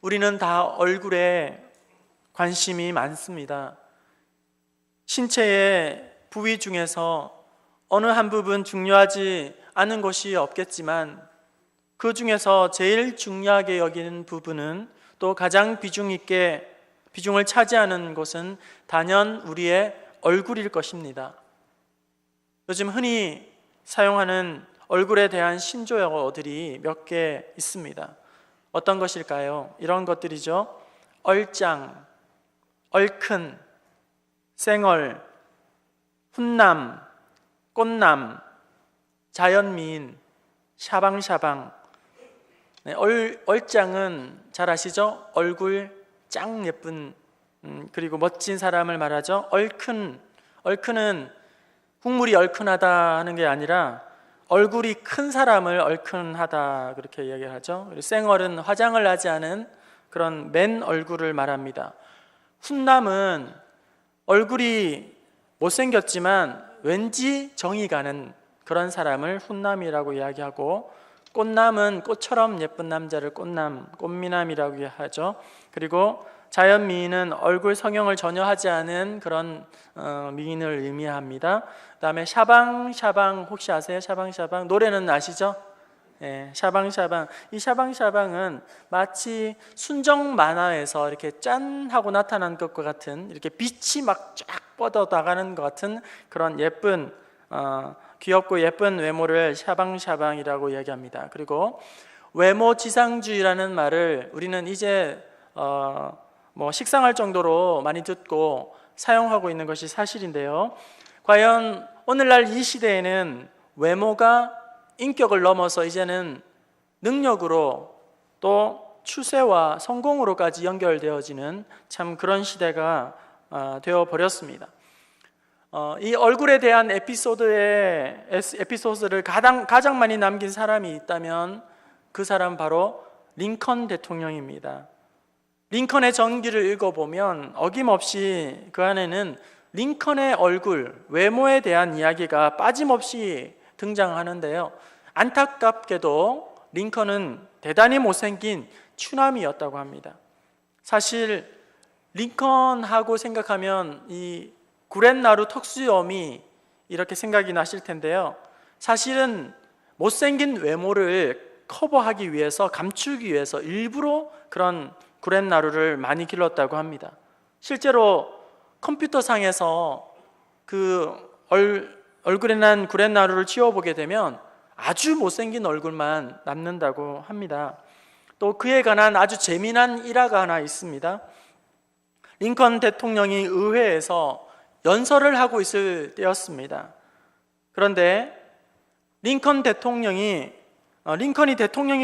우리는 다 얼굴에 관심이 많습니다. 신체의 부위 중에서 어느 한 부분 중요하지 않은 것이 없겠지만 그 중에서 제일 중요하게 여기는 부분은 또 가장 비중을 차지하는 것은 단연 우리의 얼굴일 것입니다. 요즘 흔히 사용하는 얼굴에 대한 신조어들이 몇 개 있습니다. 어떤 것일까요? 이런 것들이죠. 얼짱, 얼큰, 쌩얼, 훈남, 꽃남, 자연미인, 샤방샤방. 네, 얼짱은 잘 아시죠? 얼굴 짱 예쁜 그리고 멋진 사람을 말하죠. 얼큰은 국물이 얼큰하다 하는 게 아니라 얼굴이 큰 사람을 얼큰하다 그렇게 이야기하죠. 그리고 쌩얼은 화장을 하지 않은 그런 맨 얼굴을 말합니다. 훈남은 얼굴이 못생겼지만 왠지 정이 가는 그런 사람을 훈남이라고 이야기하고, 꽃남은 꽃처럼 예쁜 남자를 꽃미남이라고 하죠. 그리고 자연미인은 얼굴 성형을 전혀 하지 않은 그런 미인을 의미합니다. 그 다음에 샤방샤방, 혹시 아세요? 샤방샤방 노래는 아시죠? 네, 샤방샤방. 이 샤방샤방은 마치 순정 만화에서 이렇게 짠 하고 나타난 것과 같은, 이렇게 빛이 막 쫙 뻗어 나가는 것 같은 그런 예쁜 귀엽고 예쁜 외모를 샤방샤방이라고 이야기합니다. 그리고 외모지상주의라는 말을 우리는 이제 식상할 정도로 많이 듣고 사용하고 있는 것이 사실인데요. 과연 오늘날 이 시대에는 외모가 인격을 넘어서 이제는 능력으로 또 추세와 성공으로까지 연결되어지는 참 그런 시대가 되어버렸습니다. 이 얼굴에 대한 에피소드를 가장 많이 남긴 사람이 있다면 그 사람 바로 링컨 대통령입니다. 링컨의 전기를 읽어보면 어김없이 그 안에는 링컨의 얼굴, 외모에 대한 이야기가 빠짐없이 등장하는데요. 안타깝게도 링컨은 대단히 못생긴 추남이었다고 합니다. 사실 링컨하고 생각하면 이 구렛나루 턱수염이 이렇게 생각이 나실 텐데요. 사실은 못생긴 외모를 커버하기 위해서, 감추기 위해서 일부러 그런 구렛나루를 많이 길렀다고 합니다. 실제로 컴퓨터상에서 그 얼굴에 난 구렛나루를 치워보게 되면 아주 못생긴 얼굴만 남는다고 합니다. 또 그에 관한 아주 재미난 일화가 하나 있습니다. 링컨 대통령이 의회에서 연설을 하고 있을 때였습니다. 그런데 링컨이 대통령이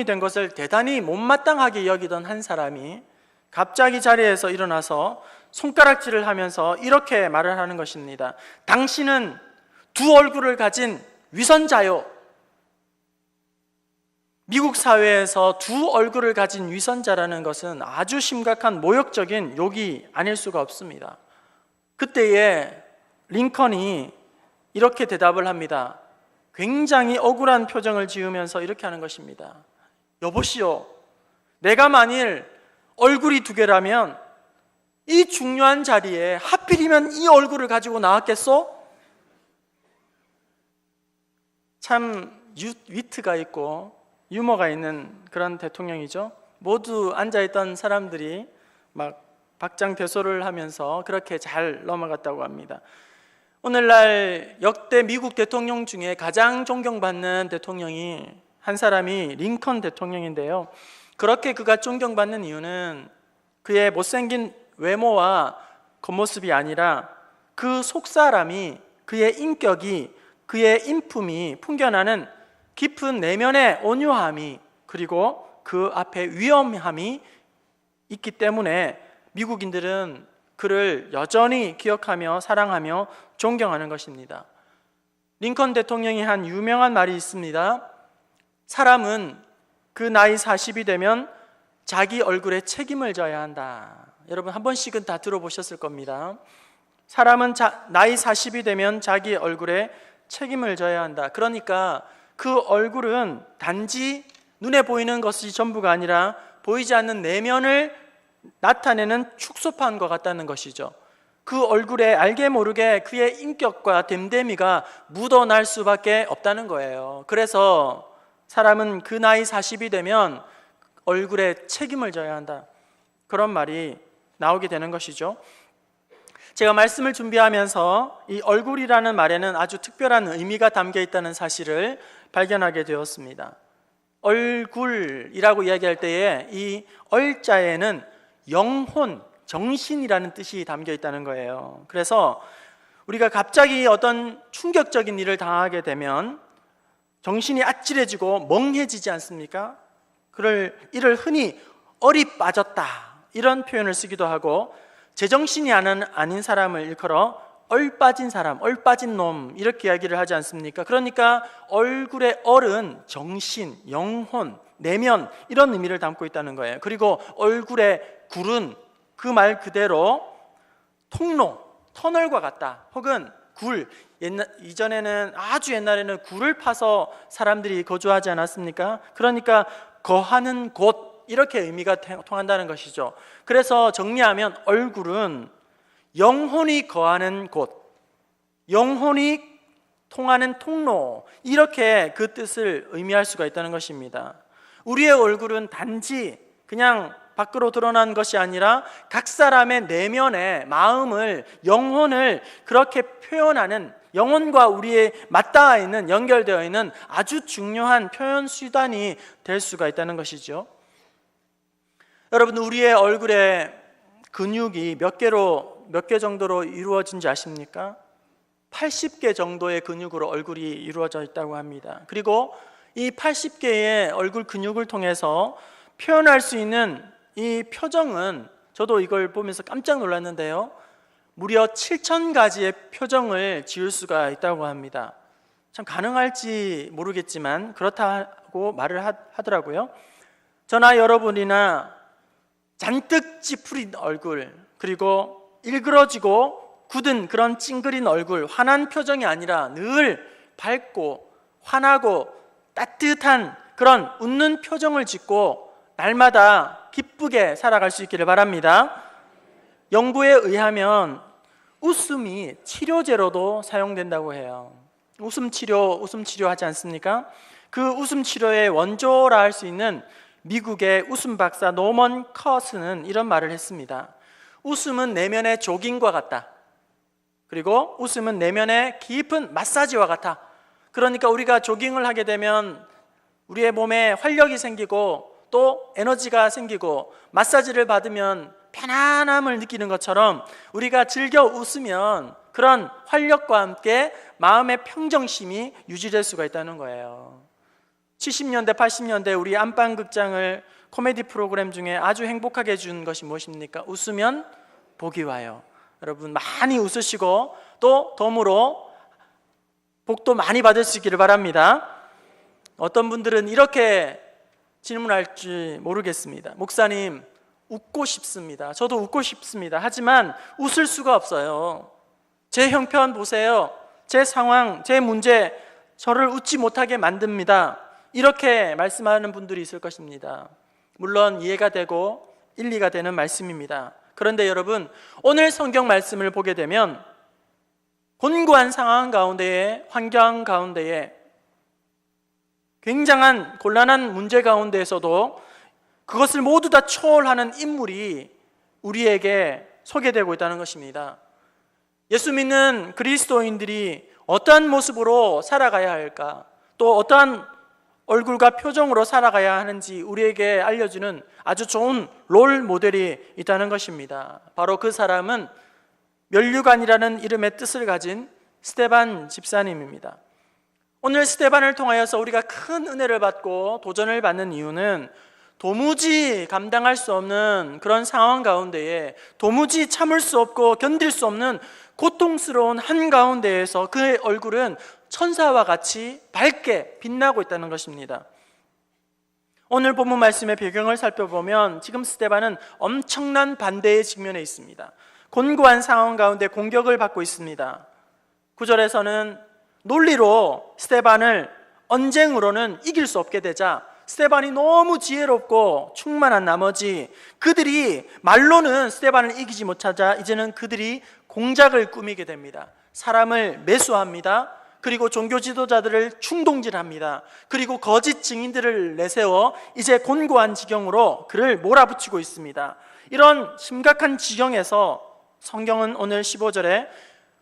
된 것을 대단히 못마땅하게 여기던 한 사람이 갑자기 자리에서 일어나서 손가락질을 하면서 이렇게 말을 하는 것입니다. 당신은 두 얼굴을 가진 위선자요. 미국 사회에서 두 얼굴을 가진 위선자라는 것은 아주 심각한 모욕적인 욕이 아닐 수가 없습니다. 그때에 링컨이 이렇게 대답을 합니다. 굉장히 억울한 표정을 지으면서 이렇게 하는 것입니다. 여보시오, 내가 만일 얼굴이 두 개라면 이 중요한 자리에 하필이면 이 얼굴을 가지고 나왔겠소? 참 위트가 있고 유머가 있는 그런 대통령이죠. 모두 앉아있던 사람들이 막 박장대소를 하면서 그렇게 잘 넘어갔다고 합니다. 오늘날 역대 미국 대통령 중에 가장 존경받는 대통령이 한 사람이 링컨 대통령인데요. 그렇게 그가 존경받는 이유는 그의 못생긴 외모와 겉모습이 아니라 그 속사람이, 그의 인격이, 그의 인품이 풍겨나는 깊은 내면의 온유함이, 그리고 그 앞에 위엄함이 있기 때문에 미국인들은 그를 여전히 기억하며 사랑하며 존경하는 것입니다. 링컨 대통령이 한 유명한 말이 있습니다. 사람은 그 나이 40이 되면 자기 얼굴에 책임을 져야 한다. 여러분 한 번씩은 다 들어보셨을 겁니다. 사람은 나이 40이 되면 자기 얼굴에 책임을 져야 한다. 그러니까 그 얼굴은 단지 눈에 보이는 것이 전부가 아니라 보이지 않는 내면을 나타내는 축소판과 같다는 것이죠. 그 얼굴에 알게 모르게 그의 인격과 됨됨이가 묻어날 수밖에 없다는 거예요. 그래서 사람은 그 나이 40이 되면 얼굴에 책임을 져야 한다, 그런 말이 나오게 되는 것이죠. 제가 말씀을 준비하면서 이 얼굴이라는 말에는 아주 특별한 의미가 담겨 있다는 사실을 발견하게 되었습니다. 얼굴이라고 이야기할 때에 이 얼자에는 영혼, 정신이라는 뜻이 담겨 있다는 거예요. 그래서 우리가 갑자기 어떤 충격적인 일을 당하게 되면 정신이 아찔해지고 멍해지지 않습니까? 이를 흔히 얼이 빠졌다, 이런 표현을 쓰기도 하고, 제정신이 아닌 사람을 일컬어 얼 빠진 사람, 얼 빠진 놈, 이렇게 이야기를 하지 않습니까? 그러니까 얼굴의 얼은 정신, 영혼, 내면, 이런 의미를 담고 있다는 거예요. 그리고 얼굴의 굴은 그 말 그대로 통로, 터널과 같다, 혹은 굴, 이전에는, 아주 옛날에는 굴을 파서 사람들이 거주하지 않았습니까? 그러니까 거하는 곳, 이렇게 의미가 통한다는 것이죠. 그래서 정리하면 얼굴은 영혼이 거하는 곳, 영혼이 통하는 통로, 이렇게 그 뜻을 의미할 수가 있다는 것입니다. 우리의 얼굴은 단지 그냥 밖으로 드러난 것이 아니라 각 사람의 내면의 마음을, 영혼을 그렇게 표현하는, 영혼과 우리의 맞닿아 있는, 연결되어 있는 아주 중요한 표현 수단이 될 수가 있다는 것이죠. 여러분, 우리의 얼굴에 근육이 몇 개 정도로 이루어진지 아십니까? 80개 정도의 근육으로 얼굴이 이루어져 있다고 합니다. 그리고 이 80개의 얼굴 근육을 통해서 표현할 수 있는 이 표정은, 저도 이걸 보면서 깜짝 놀랐는데요, 무려 7,000가지의 표정을 지을 수가 있다고 합니다. 참 가능할지 모르겠지만 그렇다고 말을 하더라고요. 저나 여러분이나 잔뜩 찌푸린 얼굴, 그리고 일그러지고 굳은 그런 찡그린 얼굴, 환한 표정이 아니라 늘 밝고 환하고 따뜻한 그런 웃는 표정을 짓고 날마다 기쁘게 살아갈 수 있기를 바랍니다. 연구에 의하면 웃음이 치료제로도 사용된다고 해요. 웃음 치료 하지 않습니까? 그 웃음 치료의 원조라 할 수 있는 미국의 웃음 박사 노먼 커스는 이런 말을 했습니다. 웃음은 내면의 조깅과 같다. 그리고 웃음은 내면의 깊은 마사지와 같아. 그러니까 우리가 조깅을 하게 되면 우리의 몸에 활력이 생기고 또 에너지가 생기고, 마사지를 받으면 편안함을 느끼는 것처럼 우리가 즐겨 웃으면 그런 활력과 함께 마음의 평정심이 유지될 수가 있다는 거예요. 70년대, 80년대 우리 안방극장을 코미디 프로그램 중에 아주 행복하게 해준 것이 무엇입니까? 웃으면 복이 와요. 여러분 많이 웃으시고 또 덤으로 복도 많이 받을 수 있기를 바랍니다. 어떤 분들은 이렇게 질문할지 모르겠습니다. 목사님, 웃고 싶습니다. 저도 웃고 싶습니다. 하지만 웃을 수가 없어요. 제 형편 보세요. 제 상황, 제 문제, 저를 웃지 못하게 만듭니다. 이렇게 말씀하는 분들이 있을 것입니다. 물론 이해가 되고 일리가 되는 말씀입니다. 그런데 여러분, 오늘 성경 말씀을 보게 되면 곤고한 상황 가운데에, 환경 가운데에, 굉장한 곤란한 문제 가운데에서도 그것을 모두 다 초월하는 인물이 우리에게 소개되고 있다는 것입니다. 예수 믿는 그리스도인들이 어떠한 모습으로 살아가야 할까, 또 어떠한 얼굴과 표정으로 살아가야 하는지 우리에게 알려주는 아주 좋은 롤 모델이 있다는 것입니다. 바로 그 사람은 면류관이라는 이름의 뜻을 가진 스데반 집사님입니다. 오늘 스데반을 통하여서 우리가 큰 은혜를 받고 도전을 받는 이유는 도무지 감당할 수 없는 그런 상황 가운데에, 도무지 참을 수 없고 견딜 수 없는 고통스러운 한가운데에서 그의 얼굴은 천사와 같이 밝게 빛나고 있다는 것입니다. 오늘 본문 말씀의 배경을 살펴보면 지금 스데반은 엄청난 반대의 직면에 있습니다. 곤고한 상황 가운데 공격을 받고 있습니다. 9절에서는 논리로 스데반을 언쟁으로는 이길 수 없게 되자 스데반이 너무 지혜롭고 충만한 나머지 그들이 말로는 스데반을 이기지 못하자 이제는 그들이 공작을 꾸미게 됩니다. 사람을 매수합니다. 그리고 종교 지도자들을 충동질합니다. 그리고 거짓 증인들을 내세워 이제 곤고한 지경으로 그를 몰아붙이고 있습니다. 이런 심각한 지경에서 성경은 오늘 15절에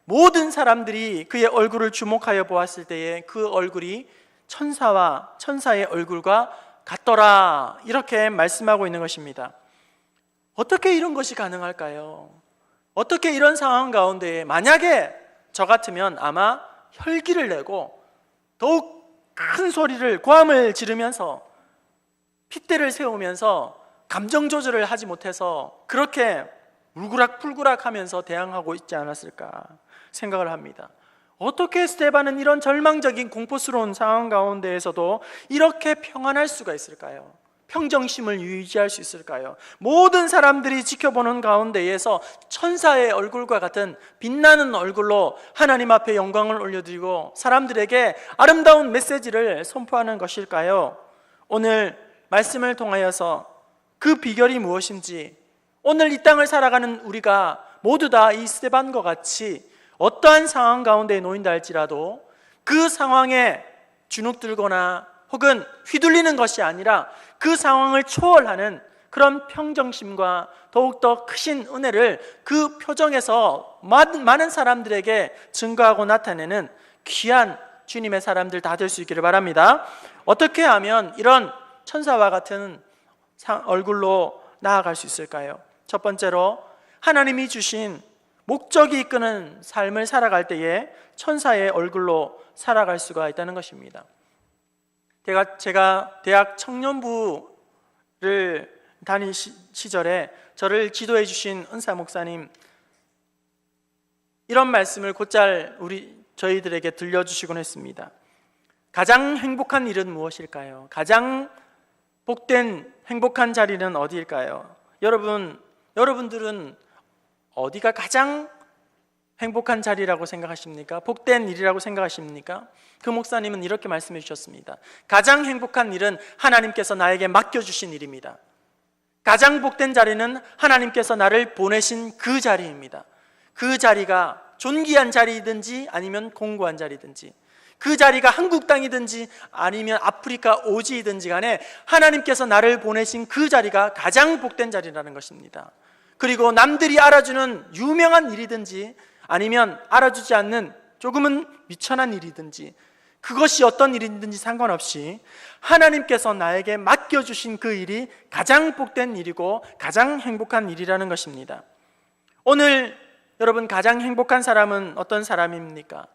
모든 사람들이 그의 얼굴을 주목하여 보았을 때에 그 얼굴이 천사의 얼굴과 같더라, 이렇게 말씀하고 있는 것입니다. 어떻게 이런 것이 가능할까요? 어떻게 이런 상황 가운데 만약에 저 같으면 아마 혈기를 내고 더욱 큰 소리를 고함을 지르면서 핏대를 세우면서 감정 조절을 하지 못해서 그렇게 울그락불그락 하면서 대항하고 있지 않았을까 생각을 합니다. 어떻게 스데반은 이런 절망적인 공포스러운 상황 가운데에서도 이렇게 평안할 수가 있을까요? 평정심을 유지할 수 있을까요? 모든 사람들이 지켜보는 가운데에서 천사의 얼굴과 같은 빛나는 얼굴로 하나님 앞에 영광을 올려드리고 사람들에게 아름다운 메시지를 선포하는 것일까요? 오늘 말씀을 통하여서 그 비결이 무엇인지, 오늘 이 땅을 살아가는 우리가 모두 다 이 스데반과 같이 어떠한 상황 가운데 놓인다 할지라도 그 상황에 주눅들거나 혹은 휘둘리는 것이 아니라 그 상황을 초월하는 그런 평정심과 더욱더 크신 은혜를 그 표정에서 많은 사람들에게 증거하고 나타내는 귀한 주님의 사람들 다 될 수 있기를 바랍니다. 어떻게 하면 이런 천사와 같은 얼굴로 나아갈 수 있을까요? 첫 번째로 하나님이 주신 목적이 이끄는 삶을 살아갈 때에 천사의 얼굴로 살아갈 수가 있다는 것입니다. 제가 대학 청년부를 다닌 시절에 저를 지도해 주신 은사 목사님 이런 말씀을 곧잘 저희들에게 들려주시곤 했습니다. 가장 행복한 일은 무엇일까요? 가장 복된 행복한 자리는 어디일까요? 여러분들은 어디가 가장 행복한 자리라고 생각하십니까? 복된 일이라고 생각하십니까? 그 목사님은 이렇게 말씀해 주셨습니다. 가장 행복한 일은 하나님께서 나에게 맡겨주신 일입니다. 가장 복된 자리는 하나님께서 나를 보내신 그 자리입니다. 그 자리가 존귀한 자리이든지 아니면 공고한 자리든지, 그 자리가 한국 땅이든지 아니면 아프리카 오지이든지 간에 하나님께서 나를 보내신 그 자리가 가장 복된 자리라는 것입니다. 그리고 남들이 알아주는 유명한 일이든지 아니면 알아주지 않는 조금은 미천한 일이든지 그것이 어떤 일이든지 상관없이 하나님께서 나에게 맡겨주신 그 일이 가장 복된 일이고 가장 행복한 일이라는 것입니다. 오늘 여러분, 가장 행복한 사람은 어떤 사람입니까?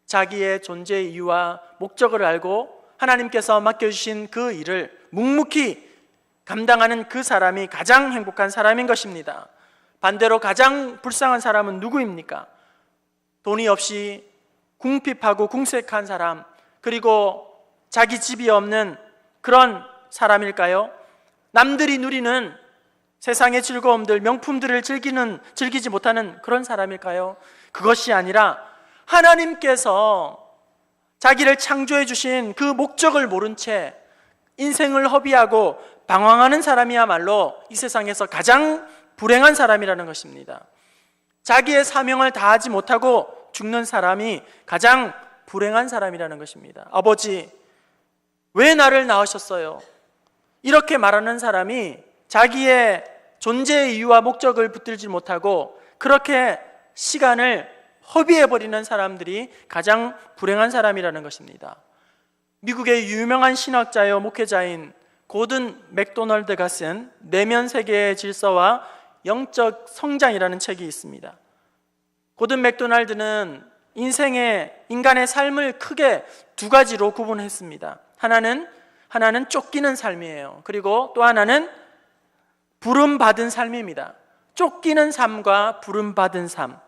자기의 존재 이유와 목적을 알고 하나님께서 맡겨주신 그 일을 묵묵히 감당하는 그 사람이 가장 행복한 사람인 것입니다. 반대로 가장 불쌍한 사람은 누구입니까? 돈이 없이 궁핍하고 궁색한 사람, 그리고 자기 집이 없는 그런 사람일까요? 남들이 누리는 세상의 즐거움들, 명품들을 즐기지 못하는 그런 사람일까요? 그것이 아니라 하나님께서 자기를 창조해 주신 그 목적을 모른 채 인생을 허비하고 방황하는 사람이야말로 이 세상에서 가장 불행한 사람이라는 것입니다. 자기의 사명을 다하지 못하고 죽는 사람이 가장 불행한 사람이라는 것입니다. 아버지, 왜 나를 낳으셨어요? 이렇게 말하는 사람이 자기의 존재의 이유와 목적을 붙들지 못하고 그렇게 시간을 허비해버리는 사람들이 가장 불행한 사람이라는 것입니다. 미국의 유명한 신학자요 목회자인 고든 맥도널드가 쓴 내면 세계의 질서와 영적 성장이라는 책이 있습니다. 고든 맥도날드는 인간의 삶을 크게 두 가지로 구분했습니다. 하나는 쫓기는 삶이에요. 그리고 또 하나는 부름받은 삶입니다. 쫓기는 삶과 부름받은 삶.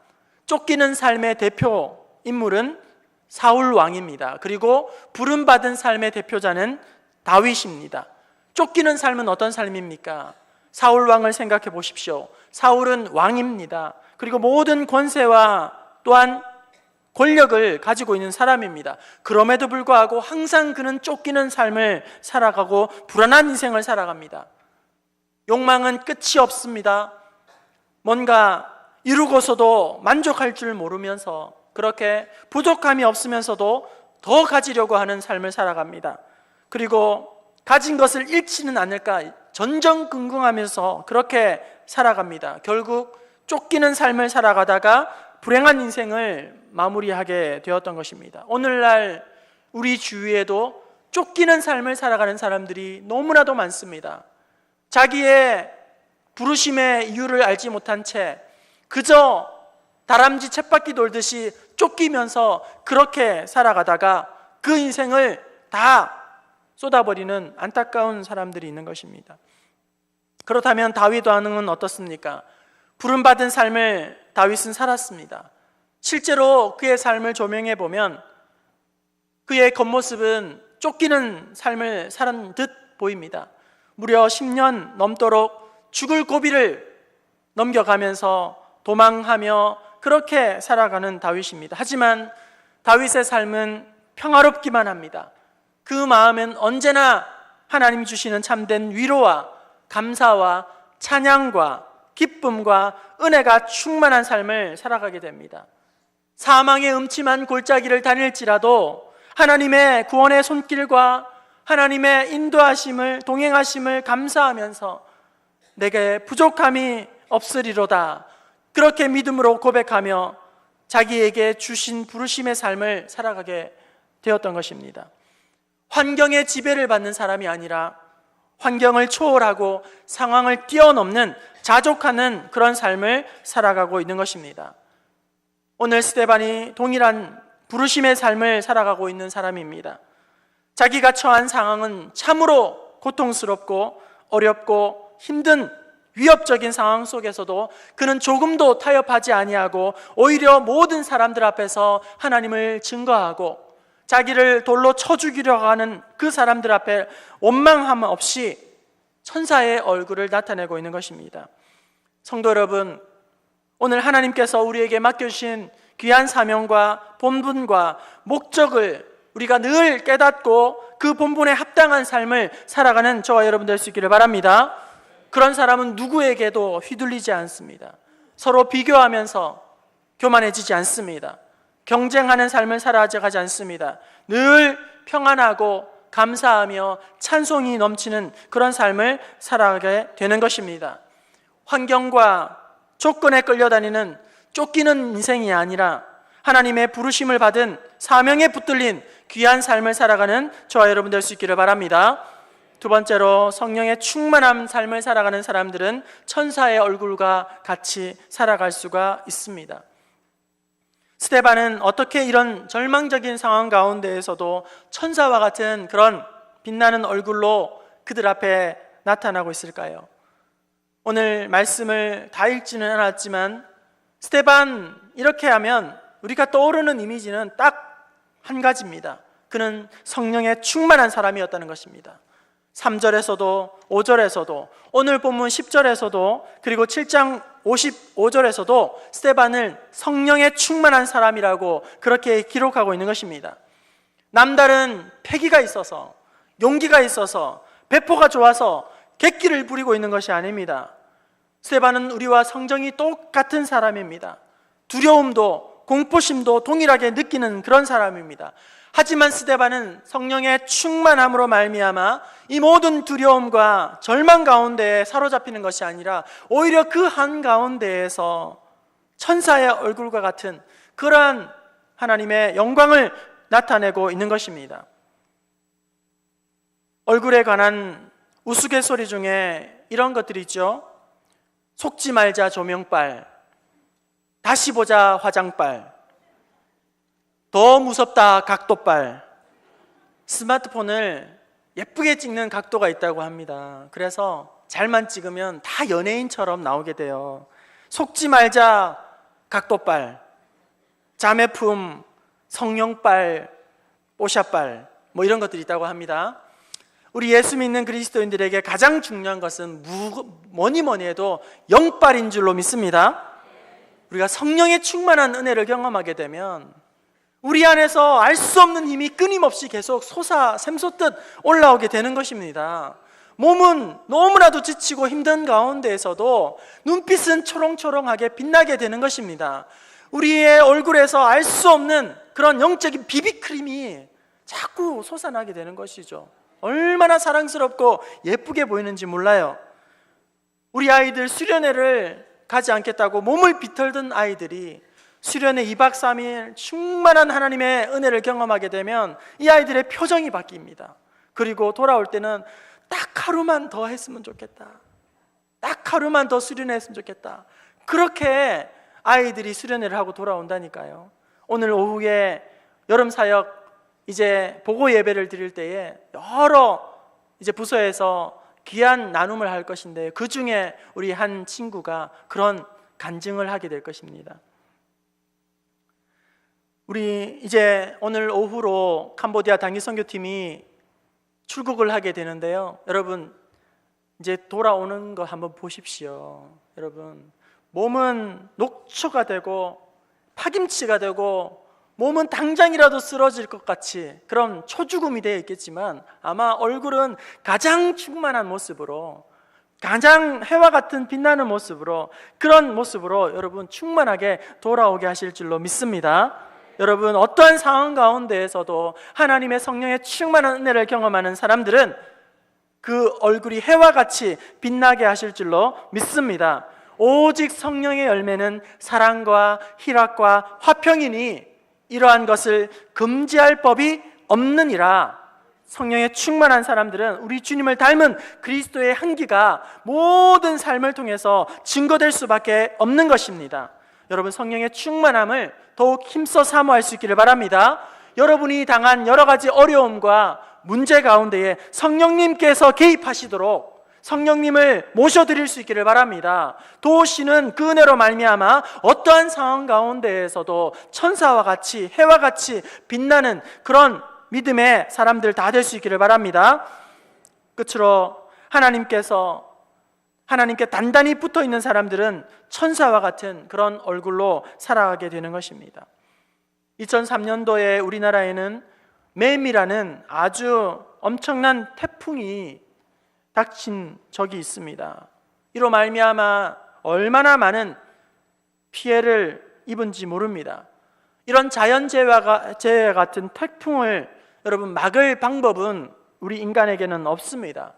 쫓기는 삶의 대표 인물은 사울 왕입니다. 그리고 부름받은 삶의 대표자는 다윗입니다. 쫓기는 삶은 어떤 삶입니까? 사울 왕을 생각해 보십시오. 사울은 왕입니다. 그리고 모든 권세와 또한 권력을 가지고 있는 사람입니다. 그럼에도 불구하고 항상 그는 쫓기는 삶을 살아가고 불안한 인생을 살아갑니다. 욕망은 끝이 없습니다. 뭔가 이루고서도 만족할 줄 모르면서 그렇게 부족함이 없으면서도 더 가지려고 하는 삶을 살아갑니다. 그리고 가진 것을 잃지는 않을까 전전긍긍하면서 그렇게 살아갑니다. 결국 쫓기는 삶을 살아가다가 불행한 인생을 마무리하게 되었던 것입니다. 오늘날 우리 주위에도 쫓기는 삶을 살아가는 사람들이 너무나도 많습니다. 자기의 부르심의 이유를 알지 못한 채 그저 다람쥐 쳇바퀴 돌듯이 쫓기면서 그렇게 살아가다가 그 인생을 다 쏟아버리는 안타까운 사람들이 있는 것입니다. 그렇다면 다윗 왕은 어떻습니까? 부름받은 삶을 다윗은 살았습니다. 실제로 그의 삶을 조명해 보면 그의 겉모습은 쫓기는 삶을 사는 듯 보입니다. 무려 10년 넘도록 죽을 고비를 넘겨가면서 도망하며 그렇게 살아가는 다윗입니다. 하지만 다윗의 삶은 평화롭기만 합니다. 그 마음은 언제나 하나님이 주시는 참된 위로와 감사와 찬양과 기쁨과 은혜가 충만한 삶을 살아가게 됩니다. 사망의 음침한 골짜기를 다닐지라도 하나님의 구원의 손길과 하나님의 인도하심을, 동행하심을 감사하면서 내게 부족함이 없으리로다, 그렇게 믿음으로 고백하며 자기에게 주신 부르심의 삶을 살아가게 되었던 것입니다. 환경의 지배를 받는 사람이 아니라 환경을 초월하고 상황을 뛰어넘는 자족하는 그런 삶을 살아가고 있는 것입니다. 오늘 스데반이 동일한 부르심의 삶을 살아가고 있는 사람입니다. 자기가 처한 상황은 참으로 고통스럽고 어렵고 힘든 위협적인 상황 속에서도 그는 조금도 타협하지 아니하고 오히려 모든 사람들 앞에서 하나님을 증거하고 자기를 돌로 쳐 죽이려고 하는 그 사람들 앞에 원망함 없이 천사의 얼굴을 나타내고 있는 것입니다. 성도 여러분, 오늘 하나님께서 우리에게 맡겨주신 귀한 사명과 본분과 목적을 우리가 늘 깨닫고 그 본분에 합당한 삶을 살아가는 저와 여러분 될 수 있기를 바랍니다. 그런 사람은 누구에게도 휘둘리지 않습니다. 서로 비교하면서 교만해지지 않습니다. 경쟁하는 삶을 살아가지 않습니다. 늘 평안하고 감사하며 찬송이 넘치는 그런 삶을 살아가게 되는 것입니다. 환경과 조건에 끌려다니는 쫓기는 인생이 아니라 하나님의 부르심을 받은 사명에 붙들린 귀한 삶을 살아가는 저와 여러분 될 수 있기를 바랍니다. 두 번째로, 성령의 충만한 삶을 살아가는 사람들은 천사의 얼굴과 같이 살아갈 수가 있습니다. 스데반은 어떻게 이런 절망적인 상황 가운데에서도 천사와 같은 그런 빛나는 얼굴로 그들 앞에 나타나고 있을까요? 오늘 말씀을 다 읽지는 않았지만 스데반 이렇게 하면 우리가 떠오르는 이미지는 딱 한 가지입니다. 그는 성령에 충만한 사람이었다는 것입니다. 3절에서도 5절에서도 오늘 본문 10절에서도 그리고 7장 55절에서도 스데반을 성령에 충만한 사람이라고 그렇게 기록하고 있는 것입니다. 남다른 패기가 있어서, 용기가 있어서, 배포가 좋아서 객기를 부리고 있는 것이 아닙니다. 스데반은 우리와 성정이 똑같은 사람입니다. 두려움도 공포심도 동일하게 느끼는 그런 사람입니다. 하지만 스데반은 성령의 충만함으로 말미암아 이 모든 두려움과 절망 가운데에 사로잡히는 것이 아니라 오히려 그 한가운데에서 천사의 얼굴과 같은 그러한 하나님의 영광을 나타내고 있는 것입니다. 얼굴에 관한 우스갯소리 중에 이런 것들이 있죠. 속지 말자 조명빨, 다시 보자 화장빨, 더 무섭다 각도빨. 스마트폰을 예쁘게 찍는 각도가 있다고 합니다. 그래서 잘만 찍으면 다 연예인처럼 나오게 돼요. 속지 말자 각도빨, 자매품, 성령빨, 뽀샤빨, 뭐 이런 것들이 있다고 합니다. 우리 예수 믿는 그리스도인들에게 가장 중요한 것은 뭐니 해도 영빨인 줄로 믿습니다. 우리가 성령의 충만한 은혜를 경험하게 되면 우리 안에서 알 수 없는 힘이 끊임없이 계속 샘솟듯 올라오게 되는 것입니다. 몸은 너무나도 지치고 힘든 가운데에서도 눈빛은 초롱초롱하게 빛나게 되는 것입니다. 우리의 얼굴에서 알 수 없는 그런 영적인 비비크림이 자꾸 솟아나게 되는 것이죠. 얼마나 사랑스럽고 예쁘게 보이는지 몰라요. 우리 아이들 수련회를 가지 않겠다고 몸을 비틀던 아이들이 수련회 2박 3일 충만한 하나님의 은혜를 경험하게 되면 이 아이들의 표정이 바뀝니다. 그리고 돌아올 때는 딱 하루만 더 했으면 좋겠다, 딱 하루만 더 수련회 했으면 좋겠다, 그렇게 아이들이 수련회를 하고 돌아온다니까요. 오늘 오후에 여름사역 이제 보고 예배를 드릴 때에 여러 이제 부서에서 귀한 나눔을 할 것인데, 그 중에 우리 한 친구가 그런 간증을 하게 될 것입니다. 우리 이제 오늘 오후로 캄보디아 단기 선교팀이 출국을 하게 되는데요. 여러분 이제 돌아오는 거 한번 보십시오. 여러분 몸은 녹초가 되고 파김치가 되고 몸은 당장이라도 쓰러질 것 같이 그런 초죽음이 되어 있겠지만, 아마 얼굴은 가장 충만한 모습으로, 가장 해와 같은 빛나는 모습으로, 그런 모습으로 여러분 충만하게 돌아오게 하실 줄로 믿습니다. 여러분 어떠한 상황 가운데에서도 하나님의 성령의 충만한 은혜를 경험하는 사람들은 그 얼굴이 해와 같이 빛나게 하실 줄로 믿습니다. 오직 성령의 열매는 사랑과 희락과 화평이니 이러한 것을 금지할 법이 없느니라. 성령에 충만한 사람들은 우리 주님을 닮은 그리스도의 향기가 모든 삶을 통해서 증거될 수밖에 없는 것입니다. 여러분 성령의 충만함을 더욱 힘써 사모할 수 있기를 바랍니다. 여러분이 당한 여러 가지 어려움과 문제 가운데에 성령님께서 개입하시도록 성령님을 모셔드릴 수 있기를 바랍니다. 도우시는 그 은혜로 말미암아 어떠한 상황 가운데에서도 천사와 같이 해와 같이 빛나는 그런 믿음의 사람들 다 될 수 있기를 바랍니다. 끝으로 하나님께 단단히 붙어있는 사람들은 천사와 같은 그런 얼굴로 살아가게 되는 것입니다. 2003년도에 우리나라에는 매미라는 아주 엄청난 태풍이 닥친 적이 있습니다. 이로 말미암아 얼마나 많은 피해를 입은지 모릅니다. 이런 자연재해와 같은 태풍을 여러분 막을 방법은 우리 인간에게는 없습니다.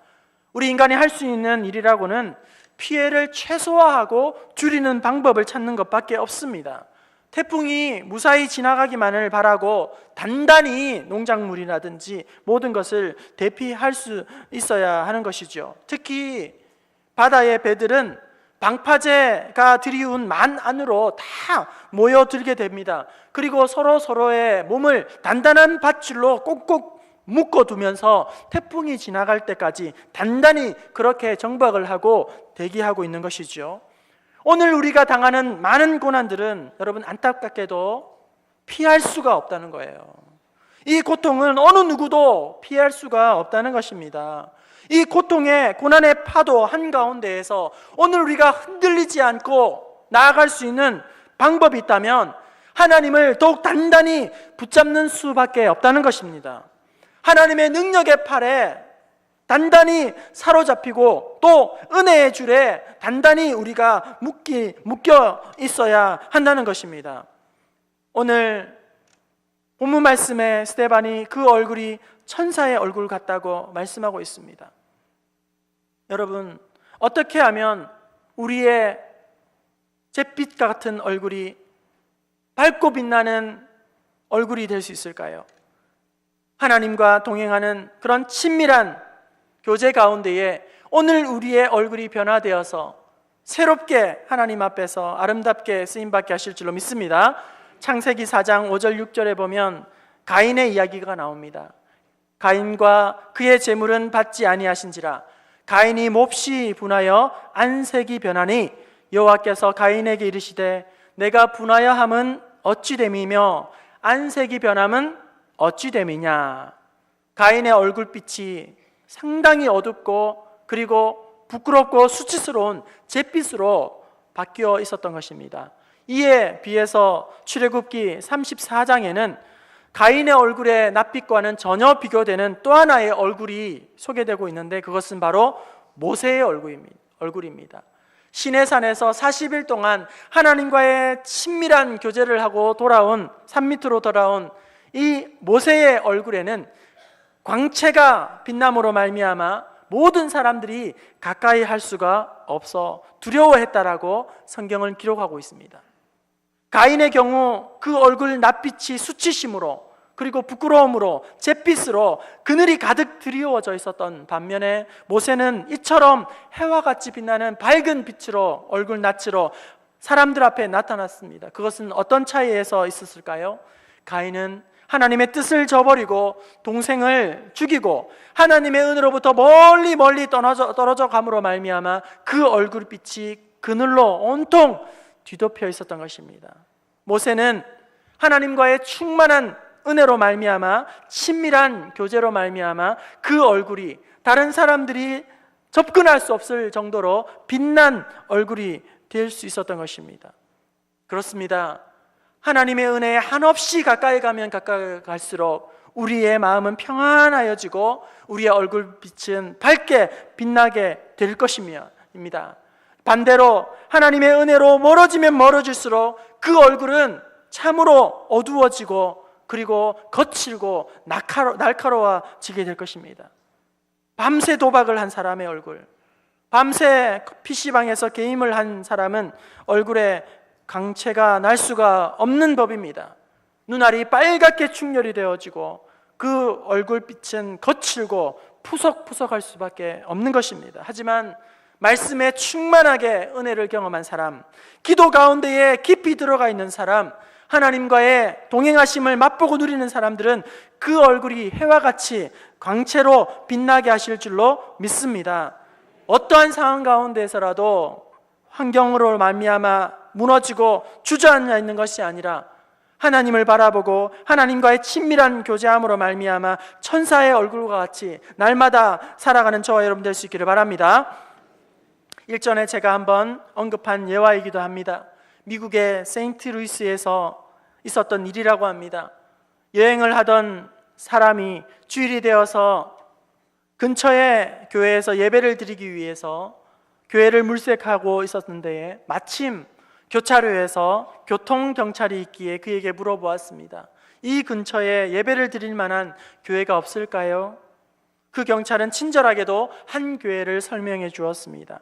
우리 인간이 할 수 있는 일이라고는 피해를 최소화하고 줄이는 방법을 찾는 것밖에 없습니다. 태풍이 무사히 지나가기만을 바라고 단단히 농작물이라든지 모든 것을 대피할 수 있어야 하는 것이죠. 특히 바다의 배들은 방파제가 들이운 만 안으로 다 모여들게 됩니다. 그리고 서로의 몸을 단단한 밧줄로 꼭꼭 묶어두면서 태풍이 지나갈 때까지 단단히 그렇게 정박을 하고 대기하고 있는 것이죠. 오늘 우리가 당하는 많은 고난들은 여러분 안타깝게도 피할 수가 없다는 거예요. 이 고통은 어느 누구도 피할 수가 없다는 것입니다. 이 고통의 고난의 파도 한가운데에서 오늘 우리가 흔들리지 않고 나아갈 수 있는 방법이 있다면 하나님을 더욱 단단히 붙잡는 수밖에 없다는 것입니다. 하나님의 능력의 팔에 단단히 사로잡히고 또 은혜의 줄에 단단히 우리가 묶여 있어야 한다는 것입니다. 오늘 본문 말씀에 스데반이 그 얼굴이 천사의 얼굴 같다고 말씀하고 있습니다. 여러분 어떻게 하면 우리의 잿빛 같은 얼굴이 밝고 빛나는 얼굴이 될 수 있을까요? 하나님과 동행하는 그런 친밀한 교제 가운데에 오늘 우리의 얼굴이 변화되어서 새롭게 하나님 앞에서 아름답게 쓰임받게 하실 줄로 믿습니다. 창세기 4장 5절 6절에 보면 가인의 이야기가 나옵니다. 가인과 그의 재물은 받지 아니하신지라 가인이 몹시 분하여 안색이 변하니 여호와께서 가인에게 이르시되 내가 분하여 함은 어찌 됨이며 안색이 변함은 어찌 됨이냐. 가인의 얼굴빛이 상당히 어둡고 그리고 부끄럽고 수치스러운 잿빛으로 바뀌어 있었던 것입니다. 이에 비해서 출애굽기 34장에는 가인의 얼굴의 낯빛과는 전혀 비교되는 또 하나의 얼굴이 소개되고 있는데, 그것은 바로 모세의 얼굴입니다. 시내산에서 40일 동안 하나님과의 친밀한 교제를 하고 산 밑으로 돌아온 이 모세의 얼굴에는 광채가 빛남으로 말미암아 모든 사람들이 가까이 할 수가 없어 두려워했다라고 성경을 기록하고 있습니다. 가인의 경우 그 얼굴 낯빛이 수치심으로, 그리고 부끄러움으로, 잿빛으로 그늘이 가득 드리워져 있었던 반면에, 모세는 이처럼 해와 같이 빛나는 밝은 빛으로, 얼굴 낯으로 사람들 앞에 나타났습니다. 그것은 어떤 차이에서 있었을까요? 가인은 하나님의 뜻을 저버리고 동생을 죽이고 하나님의 은혜로부터 멀리 떨어져 감으로 말미암아 그 얼굴빛이 그늘로 온통 뒤덮여 있었던 것입니다. 모세는 하나님과의 충만한 은혜로 말미암아, 친밀한 교제로 말미암아 그 얼굴이 다른 사람들이 접근할 수 없을 정도로 빛난 얼굴이 될 수 있었던 것입니다. 그렇습니다. 하나님의 은혜에 한없이 가까이 가면 가까이 갈수록 우리의 마음은 평안하여지고 우리의 얼굴빛은 밝게 빛나게 될 것입니다. 반대로 하나님의 은혜로 멀어지면 멀어질수록 그 얼굴은 참으로 어두워지고, 그리고 거칠고 날카로워지게 될 것입니다. 밤새 도박을 한 사람의 얼굴, 밤새 PC방에서 게임을 한 사람은 얼굴에 광채가 날 수가 없는 법입니다. 눈알이 빨갛게 충혈이 되어지고 그 얼굴빛은 거칠고 푸석푸석할 수밖에 없는 것입니다. 하지만 말씀에 충만하게 은혜를 경험한 사람, 기도 가운데에 깊이 들어가 있는 사람, 하나님과의 동행하심을 맛보고 누리는 사람들은 그 얼굴이 해와 같이 광채로 빛나게 하실 줄로 믿습니다. 어떠한 상황 가운데서라도 환경으로 말미암아 무너지고 주저앉아 있는 것이 아니라 하나님을 바라보고 하나님과의 친밀한 교제함으로 말미암아 천사의 얼굴과 같이 날마다 살아가는 저와 여러분 될 수 있기를 바랍니다. 일전에 제가 한번 언급한 예화이기도 합니다. 미국의 세인트루이스에서 있었던 일이라고 합니다. 여행을 하던 사람이 주일이 되어서 근처의 교회에서 예배를 드리기 위해서 교회를 물색하고 있었는데, 마침 교차로에서 교통경찰이 있기에 그에게 물어보았습니다. 이 근처에 예배를 드릴 만한 교회가 없을까요? 그 경찰은 친절하게도 한 교회를 설명해 주었습니다.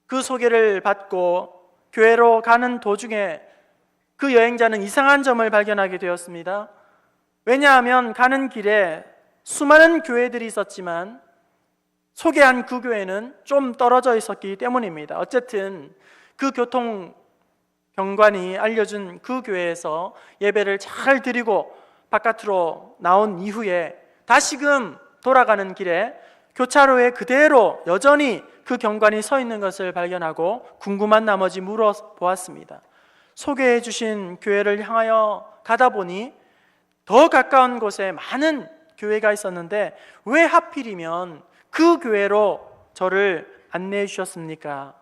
그 소개를 받고 교회로 가는 도중에 그 여행자는 이상한 점을 발견하게 되었습니다. 왜냐하면 가는 길에 수많은 교회들이 있었지만 소개한 그 교회는 좀 떨어져 있었기 때문입니다. 어쨌든 그 교통경관이 알려준 그 교회에서 예배를 잘 드리고 바깥으로 나온 이후에 다시금 돌아가는 길에 교차로에 그대로 여전히 그 경관이 서 있는 것을 발견하고 궁금한 나머지 물어보았습니다. 소개해 주신 교회를 향하여 가다 보니 더 가까운 곳에 많은 교회가 있었는데 왜 하필이면 그 교회로 저를 안내해 주셨습니까?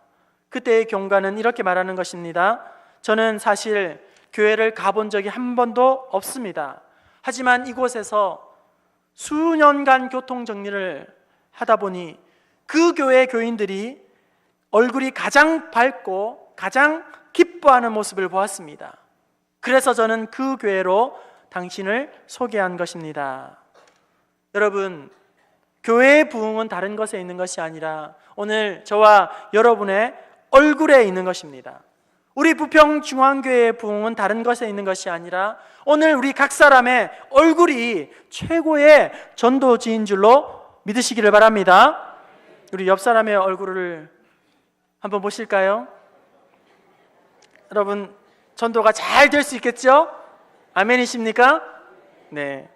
그때의 경관은 이렇게 말하는 것입니다. 저는 사실 교회를 가본 적이 한 번도 없습니다. 하지만 이곳에서 수년간 교통정리를 하다 보니 그 교회 교인들이 얼굴이 가장 밝고 가장 기뻐하는 모습을 보았습니다. 그래서 저는 그 교회로 당신을 소개한 것입니다. 여러분, 교회의 부흥은 다른 것에 있는 것이 아니라 오늘 저와 여러분의 얼굴에 있는 것입니다. 우리 부평중앙교회의 부흥은 다른 것에 있는 것이 아니라 오늘 우리 각 사람의 얼굴이 최고의 전도지인 줄로 믿으시기를 바랍니다. 우리 옆 사람의 얼굴을 한번 보실까요? 여러분, 전도가 잘 될 수 있겠죠? 아멘이십니까? 네.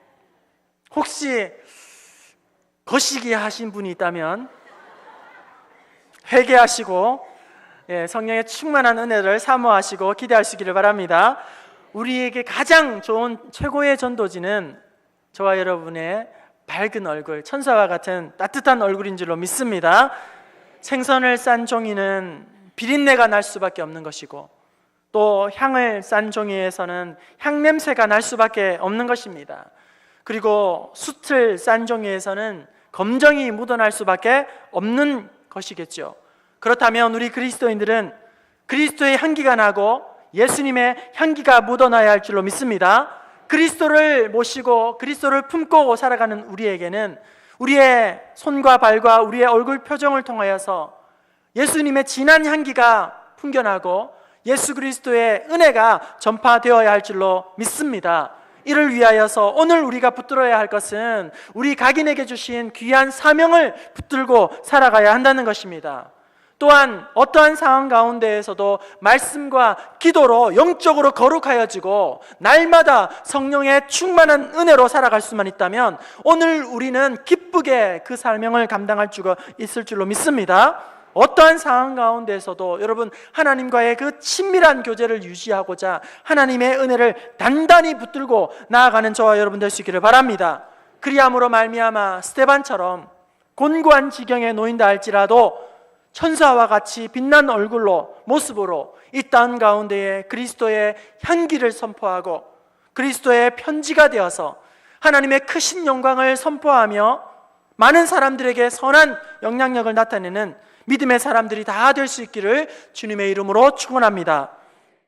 혹시 거시기 하신 분이 있다면 회개하시고 성령의 충만한 은혜를 사모하시고 기대하시기를 바랍니다. 우리에게 가장 좋은 최고의 전도지는 저와 여러분의 밝은 얼굴, 천사와 같은 따뜻한 얼굴인 줄로 믿습니다. 생선을 싼 종이는 비린내가 날 수밖에 없는 것이고, 또 향을 싼 종이에서는 향 냄새가 날 수밖에 없는 것입니다. 그리고 숯을 싼 종이에서는 검정이 묻어날 수밖에 없는 것이겠죠. 그렇다면 우리 그리스도인들은 그리스도의 향기가 나고 예수님의 향기가 묻어나야 할 줄로 믿습니다. 그리스도를 모시고 그리스도를 품고 살아가는 우리에게는 우리의 손과 발과 우리의 얼굴 표정을 통하여서 예수님의 진한 향기가 풍겨나고 예수 그리스도의 은혜가 전파되어야 할 줄로 믿습니다. 이를 위하여서 오늘 우리가 붙들어야 할 것은 우리 각인에게 주신 귀한 사명을 붙들고 살아가야 한다는 것입니다. 또한 어떠한 상황 가운데에서도 말씀과 기도로 영적으로 거룩하여지고 날마다 성령의 충만한 은혜로 살아갈 수만 있다면 오늘 우리는 기쁘게 그 사명을 감당할 수가 있을 줄로 믿습니다. 어떠한 상황 가운데에서도 여러분 하나님과의 그 친밀한 교제를 유지하고자 하나님의 은혜를 단단히 붙들고 나아가는 저와 여러분 될 수 있기를 바랍니다. 그리함으로 말미암아 스데반처럼 곤고한 지경에 놓인다 할지라도 천사와 같이 빛난 얼굴로 모습으로 이 땅 가운데에 그리스도의 향기를 선포하고 그리스도의 편지가 되어서 하나님의 크신 영광을 선포하며 많은 사람들에게 선한 영향력을 나타내는 믿음의 사람들이 다 될 수 있기를 주님의 이름으로 축원합니다.